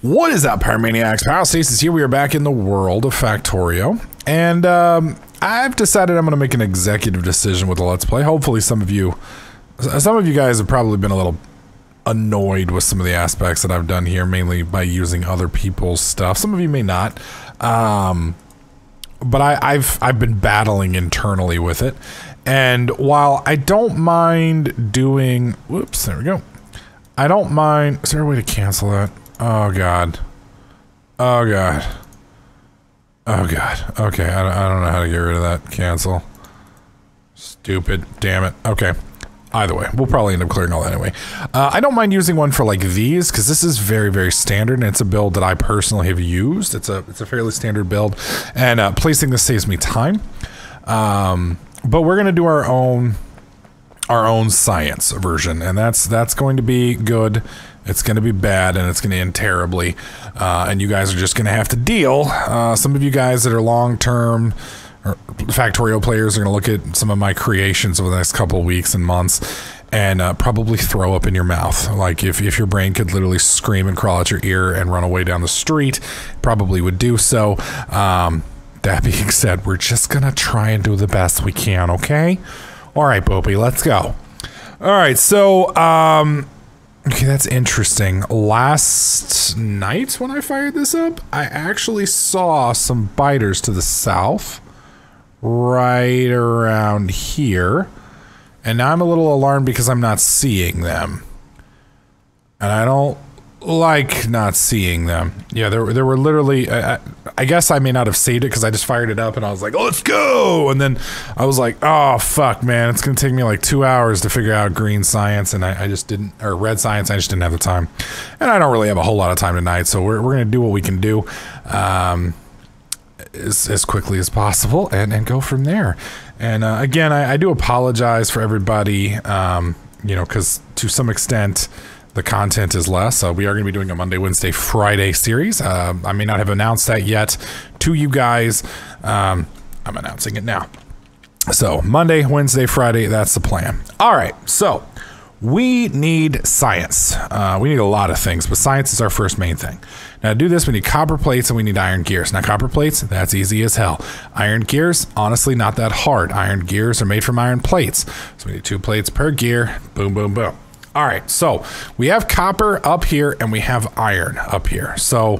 What is up, Pyromaniacs? Pyrostasis here. We are back in the world of Factorio, and I've decided I'm going to make an executive decision with the Let's Play. Hopefully some of you guys have probably been a little annoyed with some of the aspects that I've done here, mainly by using other people's stuff. Some of you may not, but I've been battling internally with it, and while I don't mind doing, whoops, there we go. I don't mind. Is there a way to cancel that? Oh god. Oh god. Oh god. Okay, I don't know how to get rid of that. Cancel. Stupid. Damn it. Okay. Either way, we'll probably end up clearing all that anyway. I don't mind using one for like these, because this is very, very standard, and it's a build that I personally have used. It's a fairly standard build, and placing this saves me time. But we're gonna do our own science version, and that's going to be good. It's going to be bad, and it's going to end terribly, and you guys are just going to have to deal. Some of you guys that are long-term or Factorio players are going to look at some of my creations over the next couple of weeks and months and probably throw up in your mouth. Like, if your brain could literally scream and crawl out your ear and run away down the street, probably would do so. That being said, we're just going to try and do the best we can, okay? All right, Boopy, let's go. All right, so, okay, that's interesting. Last night when I fired this up, I actually saw some biters to the south, right around here, and now I'm a little alarmed because I'm not seeing them. And I don't like not seeing them. Yeah, there were literally, I guess I may not have saved it because I just fired it up and I was like, oh, let's go! And then I was like, oh, fuck, man, it's gonna take me like 2 hours to figure out green science, and I just didn't, or red science, I just didn't have the time. And I don't really have a whole lot of time tonight, so we're gonna do what we can do as quickly as possible and go from there. And again, I do apologize for everybody, you know, because to some extent, the content is less. We are going to be doing a Monday, Wednesday, Friday series. I may not have announced that yet to you guys. I'm announcing it now. So Monday, Wednesday, Friday, that's the plan. All right, so we need science. We need a lot of things, but science is our first main thing. Now to do this, we need copper plates and we need iron gears. Now copper plates, that's easy as hell. Iron gears, honestly, not that hard. Iron gears are made from iron plates. So we need 2 plates per gear. Boom, boom, boom. All right, so we have copper up here and we have iron up here. So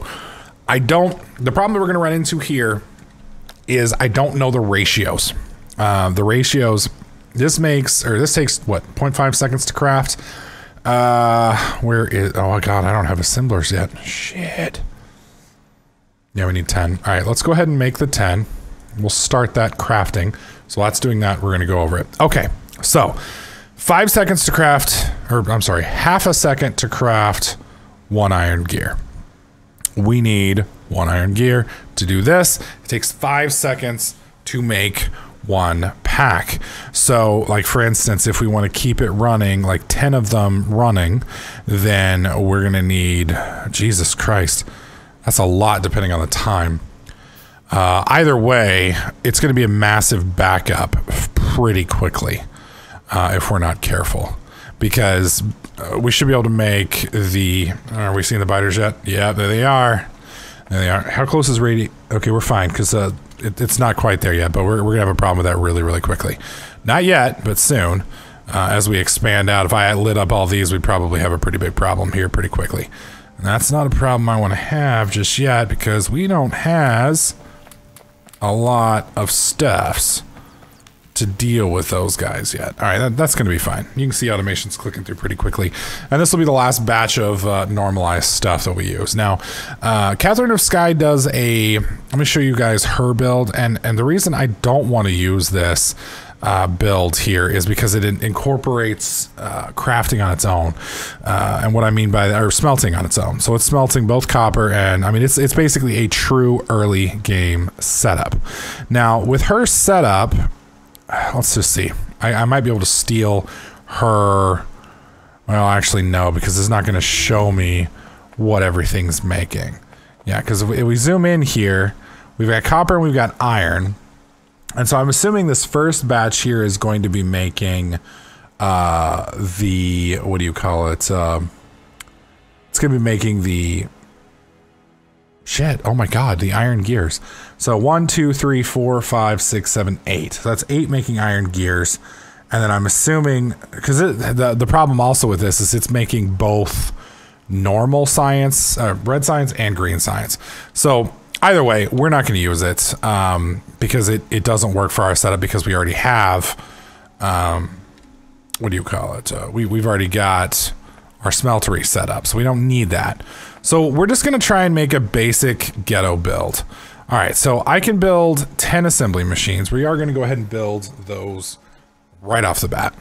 the problem that we're gonna run into here is I don't know the ratios. The ratios, this takes what, 0.5 seconds to craft? Where is, oh god, I don't have assemblers yet. Shit. Yeah, we need 10. All right, let's go ahead and make the 10. We'll start that crafting. So that's doing that, we're gonna go over it. Okay, so 5 seconds to craft, or I'm sorry, half a second to craft 1 iron gear. We need 1 iron gear to do this. It takes 5 seconds to make 1 pack. So, like for instance, if we want to keep it running, like 10 of them running, then we're gonna need, Jesus Christ, that's a lot depending on the time. Either way, it's gonna be a massive backup pretty quickly. If we're not careful, because we should be able to make the, are we seeing the biters yet? Yeah, there they are. There they are. How close is radi? Okay, we're fine, because it's not quite there yet, but we're gonna have a problem with that really, really quickly. Not yet, but soon. As we expand out, if I lit up all these, we'd probably have a pretty big problem here pretty quickly. And that's not a problem I want to have just yet, because we don't have a lot of stuffs to deal with those guys yet. All right, that's going to be fine. You can see automation's clicking through pretty quickly. And this will be the last batch of normalized stuff that we use. Now, Catherine of Sky does a, let me show you guys her build. And the reason I don't want to use this build here is because it incorporates crafting on its own. And what I mean by that, or smelting on its own. So it's smelting both copper and, I mean, it's basically a true early game setup. Now, with her setup, let's just see. I might be able to steal her. Well, actually, no, because it's not going to show me what everything's making. Yeah, because if we zoom in here, we've got copper and we've got iron. And so I'm assuming this first batch here is going to be making the, what do you call it? It's going to be making the Shit. Oh my God, the iron gears. So 1, 2, 3, 4, 5, 6, 7, 8. So that's 8 making iron gears. And then I'm assuming, because the problem also with this is it's making both normal science, red science and green science. So either way, we're not going to use it because it doesn't work for our setup because we already have, what do you call it? We've already got our smeltery set up, so we don't need that. So we're just going to try and make a basic ghetto build. All right, so I can build 10 assembly machines. We are going to go ahead and build those right off the bat.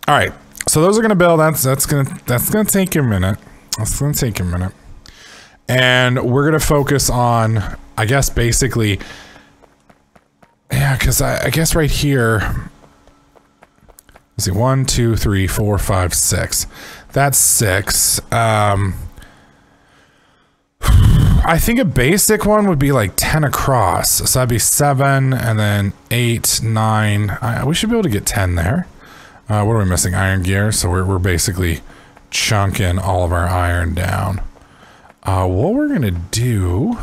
All right, so those are going to build. That's going to take a minute. That's going to take a minute. And we're going to focus on, I guess, basically, yeah, because I guess right here, let's see, 1, 2, 3, 4, 5, 6. That's 6. I think a basic one would be like 10 across. So that'd be 7 and then 8, 9. We should be able to get 10 there. What are we missing? Iron gear. So we're basically chunking all of our iron down. What we're going to do,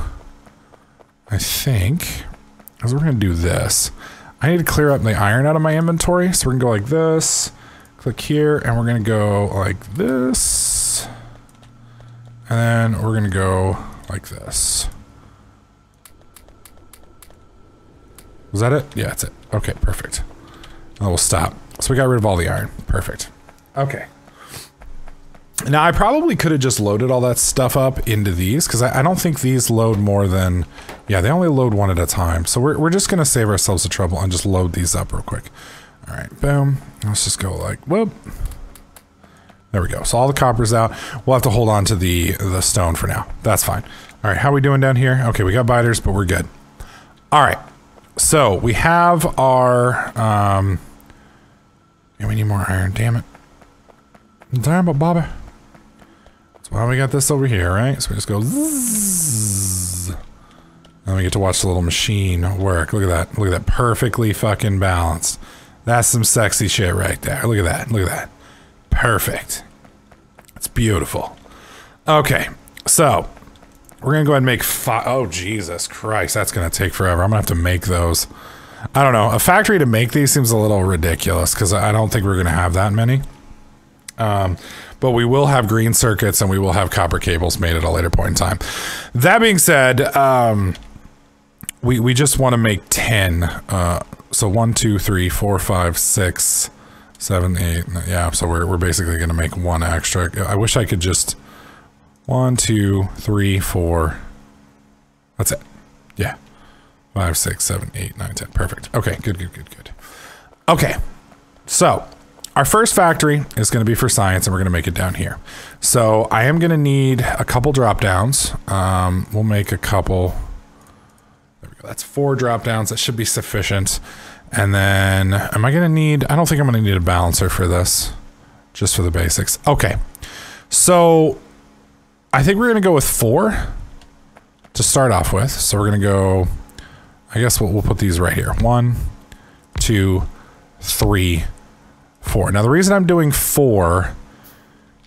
I think, is we're going to do this. I need to clear up the iron out of my inventory. So we're going to go like this. Click here, and we're going to go like this. And then we're going to go like this. Was that it? Yeah, that's it. Okay, perfect. And we'll stop. So we got rid of all the iron. Perfect. Okay. Now, I probably could have just loaded all that stuff up into these, because I don't think these load more than... Yeah, they only load one at a time. So we're just going to save ourselves the trouble and just load these up real quick. All right, boom. Let's just go like, whoop. There we go. So all the copper's out. We'll have to hold on to the stone for now. That's fine. All right, how are we doing down here? Okay, we got biters, but we're good. All right. So we have our... yeah, we need more iron. Damn it. Damn it, Bobby. So why we got this over here, right? So we just go zzz. And we get to watch the little machine work. Look at that. Look at that. Perfectly fucking balanced. That's some sexy shit right there. Look at that. Look at that. Perfect. It's beautiful. Okay, so we're gonna go ahead and make 5. Oh, Jesus Christ, that's gonna take forever. I'm gonna have to make those. I don't know. A factory to make these seems a little ridiculous because I don't think we're gonna have that many. But we will have green circuits and we will have copper cables made at a later point in time. That being said, we just want to make 10. So 1, 2, 3, 4, 5, 6, 7, 8. Yeah, so we're basically going to make one extra. I wish I could just 1, 2, 3, 4. That's it. Yeah. 5, 6, 7, 8, 9, 10. Perfect. Okay, good. Okay, so our first factory is going to be for science, and we're going to make it down here. So I am going to need a couple drop downs. We'll make a couple. There we go. That's 4 drop downs. That should be sufficient. And then, am I going to need? I don't think I'm going to need a balancer for this, just for the basics. Okay, so I think we're going to go with 4 to start off with. So we're going to go. I guess we'll put these right here. 1, 2, 3, 4. Now the reason I'm doing 4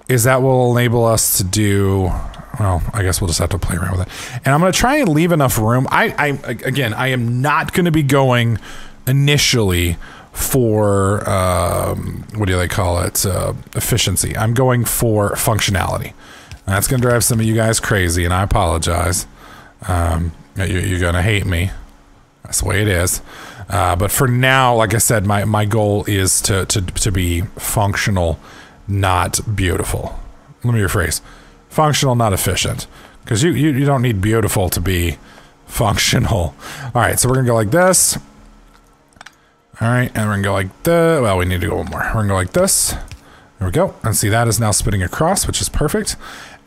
is that will enable us to do, well, I guess we'll just have to play around with it. And I'm going to try and leave enough room. Again, I am not going to be going initially for, what do they call it? Efficiency. I'm going for functionality. And that's going to drive some of you guys crazy, and I apologize. You're going to hate me. That's the way it is. But for now, like I said, my goal is to be functional, not beautiful. Let me rephrase. Functional, not efficient. Because you don't need beautiful to be functional. All right, so we're going to go like this. All right, and we're going to go like this. Well, we need to go one more. We're going to go like this. There we go. And see, that is now spinning across, which is perfect.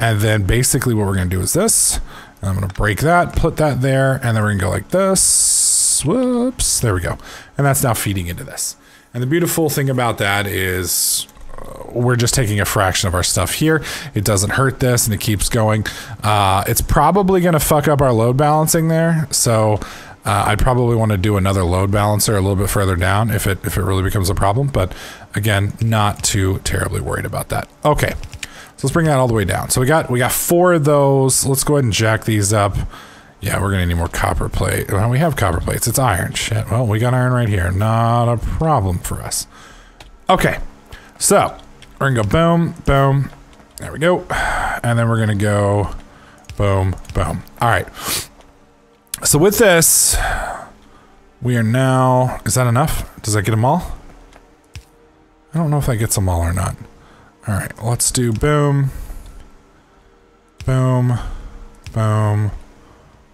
And then basically what we're going to do is this. And I'm going to break that, put that there, and then we're going to go like this. Whoops. There we go. And that's now feeding into this. And the beautiful thing about that is we're just taking a fraction of our stuff here. It doesn't hurt this, and it keeps going. It's probably going to fuck up our load balancing there. So I'd probably want to do another load balancer a little bit further down if it really becomes a problem. But again, not too terribly worried about that. Okay. So let's bring that all the way down. So we got 4 of those. Let's go ahead and jack these up. Yeah, we're gonna need more copper plate. Well, we have copper plates. It's iron. Shit. Well, we got iron right here. Not a problem for us. Okay. So we're gonna go boom, boom. There we go. And then we're gonna go boom, boom. All right. So with this, we are now, is that enough? Does that get them all? I don't know if that gets them all or not. All right, let's do boom, boom, boom.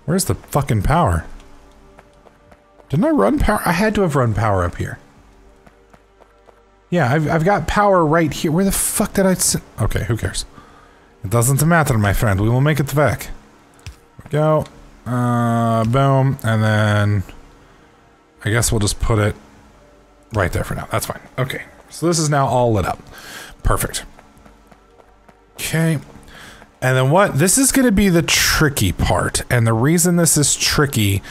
Where's the fucking power? Didn't I run power? I had to have run power up here. Yeah, I've got power right here. Where the fuck did I sit? Okay, who cares? It doesn't matter, my friend. We will make it back. Go. Boom. And then I guess we'll just put it right there for now. That's fine. Okay. So this is now all lit up. Perfect. Okay. And then what? This is going to be the tricky part. And the reason this is tricky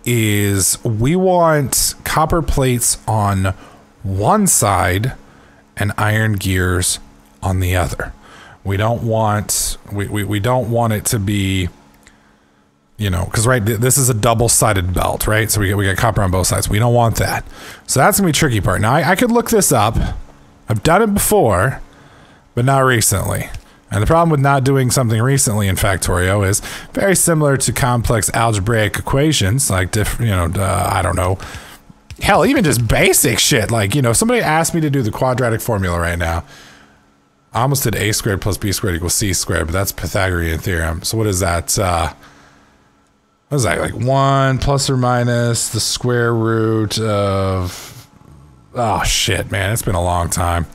is we want copper plates on one side and iron gears on the other. We don't want we don't want it to be, you know, because right, this is a double-sided belt, right? So we got copper on both sides. We don't want that. So that's gonna be a tricky part. Now I could look this up. I've done it before, but not recently. And the problem with not doing something recently in Factorio is very similar to complex algebraic equations, like I don't know. Hell, even just basic shit. Like, you know, somebody asked me to do the quadratic formula right now. I almost did a squared plus b squared equals c squared, but that's Pythagorean theorem. So what is that? What is that? Like 1 plus or minus the square root of... Oh, shit, man. It's been a long time.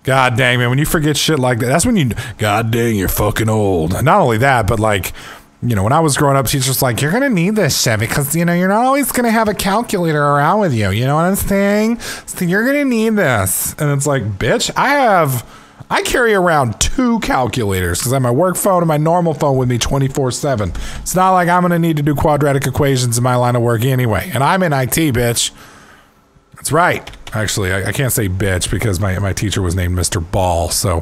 God dang, man. When you forget shit like that, that's when you... God dang, you're fucking old. Not only that, but like... You know, when I was growing up, she's just like, you're going to need this shit because, you know, you're not always going to have a calculator around with you. You know what I'm saying? So you're going to need this. And it's like, bitch, I carry around 2 calculators because I have my work phone and my normal phone with me 24/7. It's not like I'm going to need to do quadratic equations in my line of work anyway. And I'm in IT, bitch. That's right. Actually, I can't say bitch because my teacher was named Mr. Ball, so,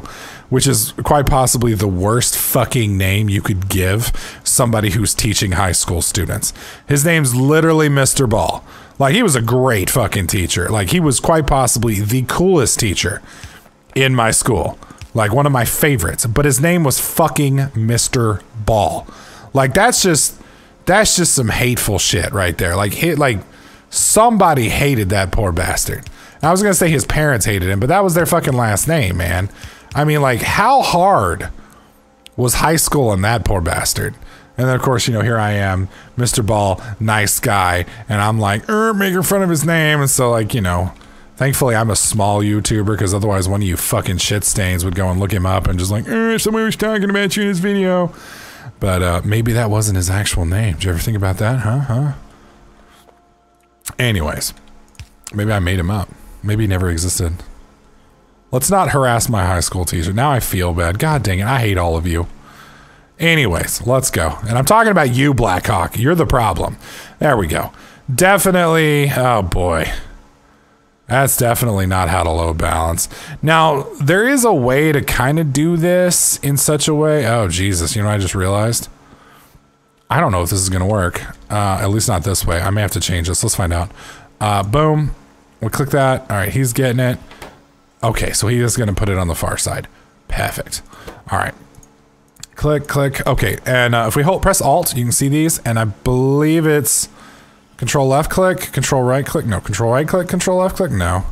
which is quite possibly the worst fucking name you could give somebody who's teaching high school students. His name's literally Mr. Ball. Like, he was a great fucking teacher. Like, he was quite possibly the coolest teacher in my school. Like, one of my favorites. But his name was fucking Mr. Ball. Like, that's just some hateful shit right there. Like, somebody hated that poor bastard. I was going to say his parents hated him, but that was their fucking last name, man. I mean, like, how hard was high school on that poor bastard? And then, of course, you know, here I am, Mr. Ball, nice guy, and I'm like, making fun of his name. And so, like, you know, thankfully I'm a small YouTuber because otherwise one of you fucking shit stains would go and look him up and just like, somebody was talking about you in his video. But maybe that wasn't his actual name. Did you ever think about that? Huh? Anyways, maybe I made him up. Maybe he never existed. Let's not harass my high school teacher. Now I feel bad. God dang it. I hate all of you. Anyways, let's go. And I'm talking about you, Blackhawk. You're the problem. There we go. Definitely. Oh, boy. That's definitely not how to load balance. Now, there is a way to kind of do this in such a way. Oh, Jesus. You know what I just realized? I don't know if this is going to work. At least not this way. I may have to change this. Let's find out. Boom. We click that. All right, he's getting it. Okay, so he is going to put it on the far side. Perfect. All right. Click, click. Okay, and if we press Alt, you can see these, and I believe it's Control left click, Control right click. No, Control right click, Control left click. No.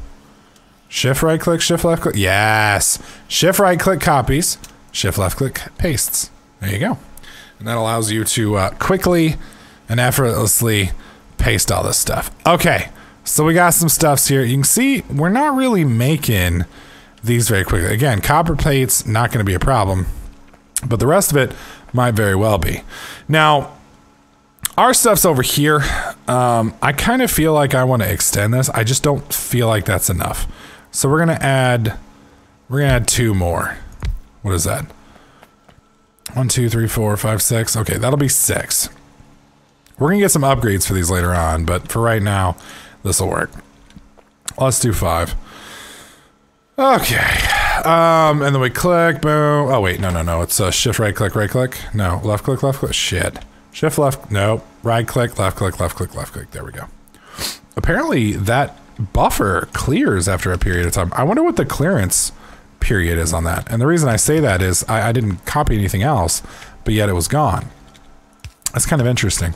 Shift right click, Shift left click. Yes. Shift right click copies. Shift left click pastes. There you go. And that allows you to quickly and effortlessly paste all this stuff. Okay. So we got some stuffs here. You can see we're not really making these very quickly. Again, copper plates, not going to be a problem, but the rest of it might very well be. Now, our stuff's over here. I kind of feel like I want to extend this. I just don't feel like that's enough. So we're going to add 2 more. What is that? 1, 2, 3, 4, 5, 6. Okay, that'll be 6. We're going to get some upgrades for these later on, but for right now, this will work. Let's do 5. Okay, And then we click, boom. Oh wait, no. It's shift right click. No, left click. Shit. Shift left, no. Right click, left click. There we go. Apparently that buffer clears after a period of time. I wonder what the clearance period is on that. And the reason I say that is I didn't copy anything else, but yet it was gone. That's kind of interesting.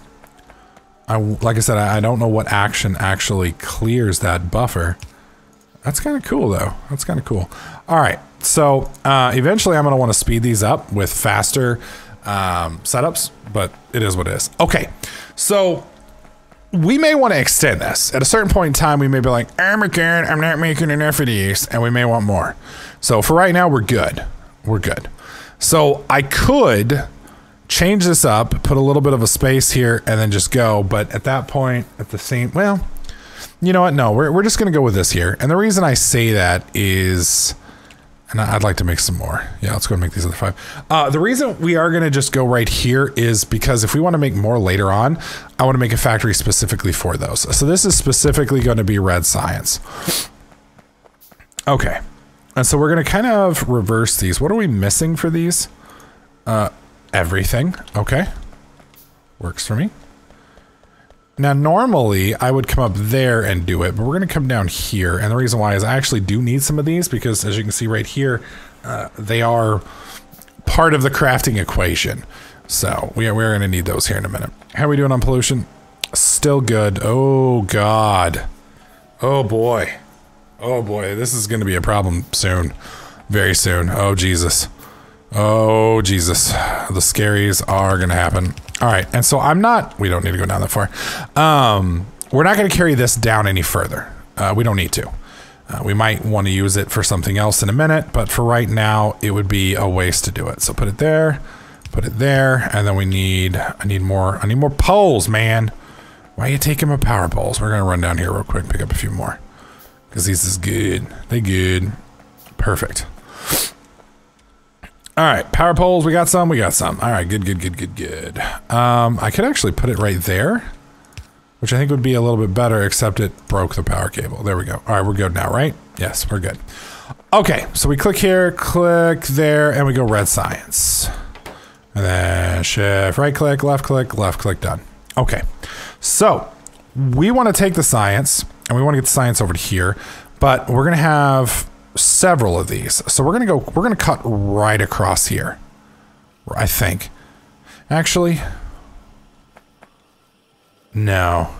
Like I said, I don't know what action actually clears that buffer. That's kind of cool though. That's kind of cool. All right, so eventually I'm gonna want to speed these up with faster setups, but it is what it is. Okay, so we may want to extend this. At a certain point in time, we may be like, oh my god, I'm not making enough of these, and we may want more. So for right now, we're good. We're good. So I could change this up, put a little bit of a space here, and then just go. But at that point, at the same, well, you know what? No, we're just going to go with this here. And the reason I say that is, and I'd like to make some more. Yeah, let's go and make these other 5. The reason we are going to just go right here is because if we want to make more later on, I want to make a factory specifically for those. So this is specifically going to be red science. Okay. And so we're going to kind of reverse these. What are we missing for these? Everything. Okay. Works for me. Now, normally I would come up there and do it, but we're going to come down here. And the reason why is I actually do need some of these because as you can see right here, they are part of the crafting equation. So we're going to need those here in a minute. How are we doing on pollution? Still good. Oh, God. Oh, boy. Oh, boy. This is going to be a problem soon. Very soon. Oh, Jesus. Oh, Jesus. The scaries are going to happen. All right. And so we don't need to go down that far. We're not going to carry this down any further. We don't need to. We might want to use it for something else in a minute, but for right now, it would be a waste to do it. So put it there, and then I need more poles, man. Why are you taking my power poles? We're going to run down here real quick, pick up a few more. Because these is good. They good. Perfect. All right, power poles, we got some. All right, good. I could actually put it right there, which I think would be a little bit better, except it broke the power cable. There we go. All right, we're good now, right? Yes, we're good. Okay, so we click here, click there, and we go red science. And then shift, right click, left click, done. Okay, so we want to take the science, and we want to get the science over to here, but we're going to have several of these. So we're going to cut right across here, I think. Actually, no.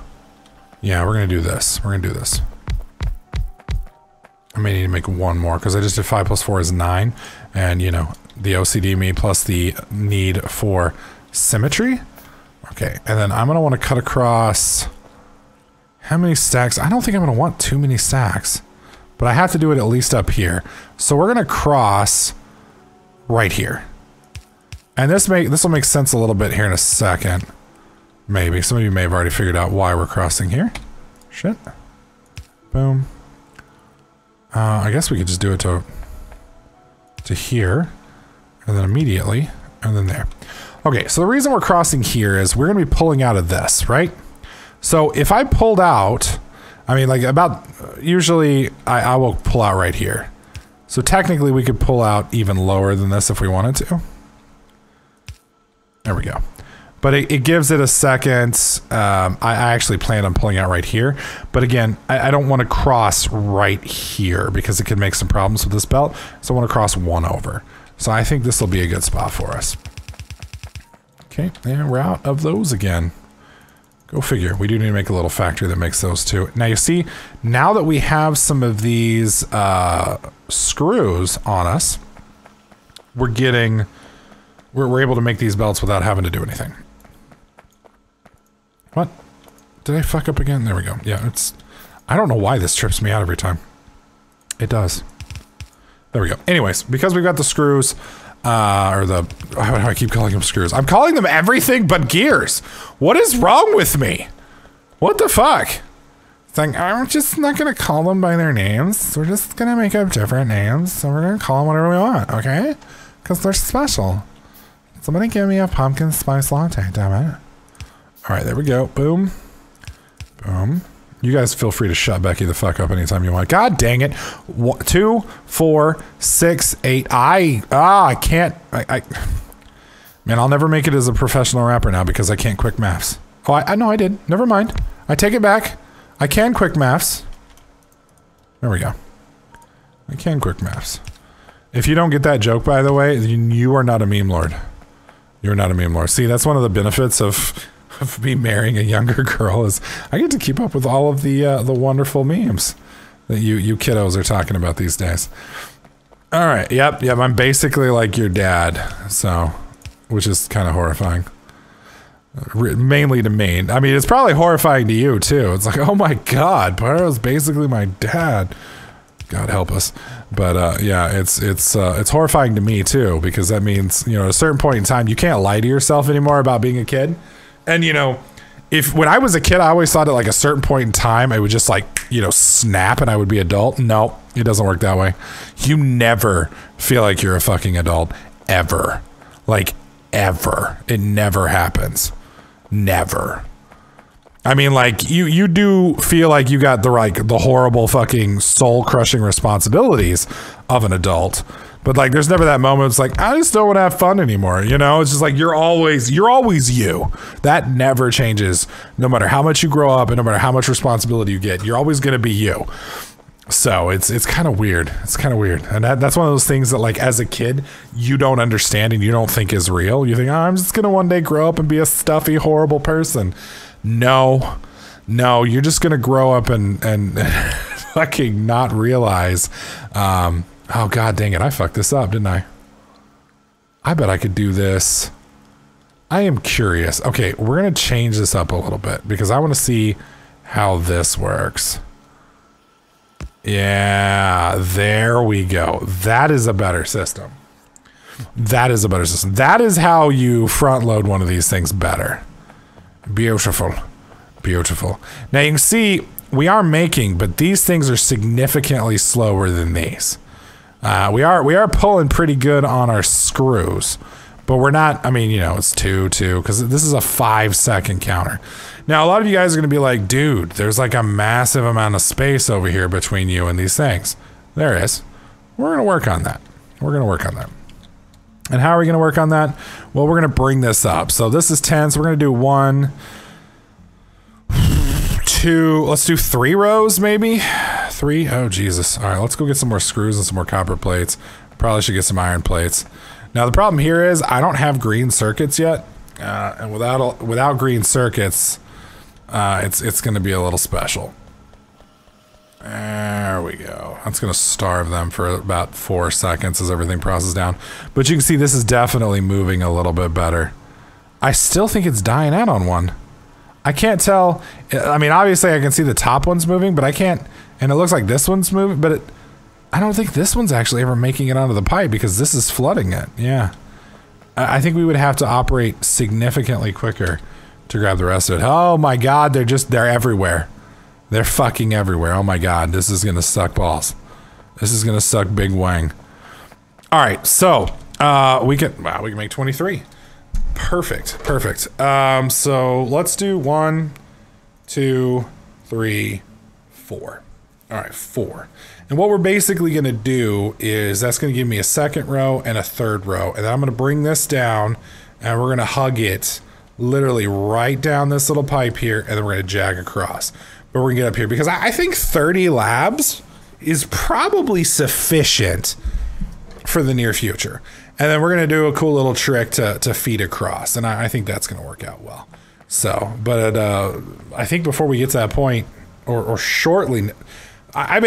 Yeah, we're going to do this. I may need to make one more because I just did 5 + 4 is 9. And, you know, the OCD me plus the need for symmetry. Okay, and then I'm going to want to cut across how many stacks? I don't think I'm going to want too many stacks. But I have to do it at least up here. So we're going to cross right here. And this will make sense a little bit here in a second. Maybe. Some of you may have already figured out why we're crossing here. Shit. Boom. I guess we could just do it to here. And then immediately. And then there. Okay, so the reason we're crossing here is we're going to be pulling out of this, right? So if I pulled out... I mean, like usually I will pull out right here. So technically we could pull out even lower than this if we wanted to. There we go. But it gives it a second. I actually plan on pulling out right here. But again, I don't want to cross right here because it could make some problems with this belt. So I want to cross one over. So I think this will be a good spot for us. Okay, and we're out of those again. Go figure. We do need to make a little factory that makes those too. Now you see, now that we have some of these screws on us, we're able to make these belts without having to do anything. What? Did I fuck up again? There we go. Yeah, I don't know why this trips me out every time. It does. There we go. Anyways, because we've got the screws, why do I keep calling them screws? I'm calling them everything but gears. What is wrong with me? What the fuck? It's like, I'm just not going to call them by their names. We're just going to make up different names. So we're going to call them whatever we want, okay? Because they're special. Somebody give me a pumpkin spice latte, damn it. All right, there we go. Boom. Boom. You guys feel free to shut Becky the fuck up anytime you want. God dang it. 2, 4, 6, 8. I can't. Man, I'll never make it as a professional rapper now because I can't quick maths. Oh, I know I did. Never mind. I take it back. I can quick maths. There we go. I can quick maths. If you don't get that joke, by the way, you are not a meme lord. You're not a meme lord. See, that's one of the benefits of me marrying a younger girl is I get to keep up with all of the wonderful memes that you kiddos are talking about these days. All right. Yep. I'm basically like your dad. So, which is kind of horrifying. Mainly to me. I mean, it's probably horrifying to you too. It's like, oh my God, Pyro's basically my dad. God help us. But yeah, it's horrifying to me too, because that means, you know, at a certain point in time, you can't lie to yourself anymore about being a kid. And you know, when I was a kid, I always thought at like a certain point in time, I would just like, you know, snap and I would be adult. No, it doesn't work that way. You never feel like you're a fucking adult ever. Like ever. It never happens. Never. I mean, like you do feel like you got the horrible fucking soul crushing responsibilities of an adult, but like there's never that moment. It's like I just don't want to have fun anymore. You know, it's just like you're always you. That never changes, no matter how much you grow up and no matter how much responsibility you get. You're always gonna be you. So it's kind of weird. It's kind of weird, and that's one of those things that like as a kid you don't understand and you don't think is real. You think, oh, I'm just gonna one day grow up and be a stuffy, horrible person. No, you're just gonna grow up and fucking not realize. Oh God dang it! I fucked this up, didn't I? I bet I could do this. I am curious. Okay, we're gonna change this up a little bit because I want to see how this works. Yeah, there we go. That is a better system. That is a better system. That is how you front load one of these things better. Beautiful. Beautiful. Now you can see we are making, but these things are significantly slower than these. We are pulling pretty good on our screws, but we're not, I mean, you know, it's 2, because this is a 5-second counter. Now, a lot of you guys are going to be like, dude, there's like a massive amount of space over here between you and these things. There is. We're going to work on that. We're going to work on that. And how are we going to work on that? Well, we're going to bring this up. So this is 10. So we're going to do 1, 2, let's do 3 rows maybe. 3. Oh, Jesus. All right, let's go get some more screws and some more copper plates. Probably should get some iron plates. Now, the problem here is I don't have green circuits yet. And without green circuits, it's going to be a little special. There we go. That's going to starve them for about 4 seconds as everything processes down. But you can see this is definitely moving a little bit better. I still think it's dying out on one. I can't tell. I mean, obviously I can see the top one's moving, but I can't. And it looks like this one's moving, but I don't think this one's actually ever making it onto the pipe because this is flooding it. Yeah. I think we would have to operate significantly quicker to grab the rest of it. Oh my God, they're everywhere. They're fucking everywhere. Oh my God, this is gonna suck balls. This is gonna suck big wang. All right, so we can make 23. Perfect. So let's do 1, 2, 3, 4. All right, 4. And what we're basically gonna do is that's gonna give me a second row and a third row, and then I'm gonna bring this down and we're gonna hug it literally right down this little pipe here, and then we're gonna jag across. But we're gonna get up here because I think 30 labs is probably sufficient for the near future. And then we're gonna do a cool little trick to feed across, and I think that's gonna work out well. So, but I think before we get to that point, or shortly, I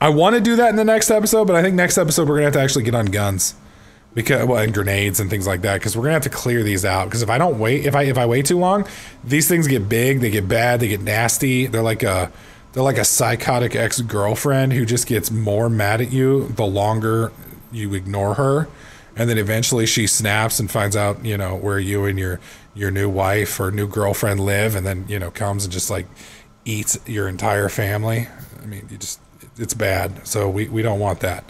want to do that in the next episode, but I think next episode we're gonna have to actually get on guns. Because, well, and grenades and things like that, because we're gonna have to clear these out. Because if I don't wait, if I wait too long, these things get big, they get bad, they get nasty. They're like a psychotic ex-girlfriend who just gets more mad at you the longer you ignore her, and then eventually she snaps and finds out, you know, where you and your new wife or new girlfriend live, and then, you know, comes and just like eats your entire family. I mean, it's bad. So we don't want that.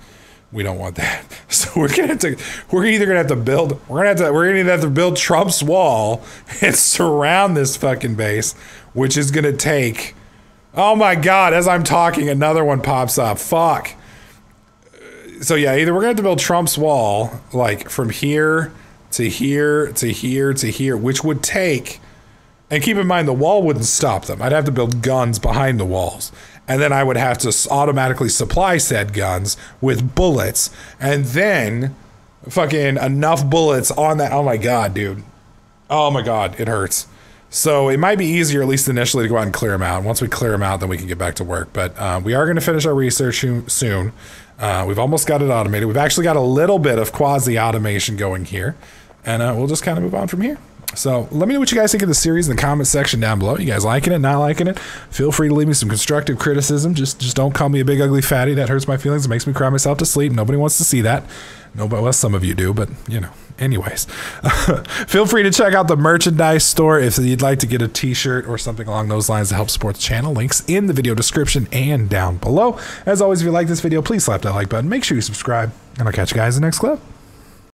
We don't want that. So we're either gonna have to build Trump's wall and surround this fucking base, which is gonna take, oh my God, as I'm talking, another one pops up. Fuck. So yeah, either we're gonna have to build Trump's wall, like from here to here to here to here, which would take, and keep in mind the wall wouldn't stop them. I'd have to build guns behind the walls. And then I would have to automatically supply said guns with bullets. And then fucking enough bullets on that. Oh my God, dude. Oh my God, it hurts. So it might be easier, at least initially, to go out and clear them out. Once we clear them out, then we can get back to work. But we are going to finish our research soon. We've almost got it automated. We've actually got a little bit of quasi-automation going here. And we'll just kind of move on from here. So let me know what you guys think of the series in the comment section down below. You guys liking it, not liking it? Feel free to leave me some constructive criticism. Just don't call me a big ugly fatty. That hurts my feelings. It makes me cry myself to sleep. Nobody wants to see that. Nobody, well, some of you do, but you know. Anyways, feel free to check out the merchandise store if you'd like to get a t-shirt or something along those lines to help support the channel. Links in the video description and down below. As always, if you like this video, please slap that like button. Make sure you subscribe, and I'll catch you guys in the next clip.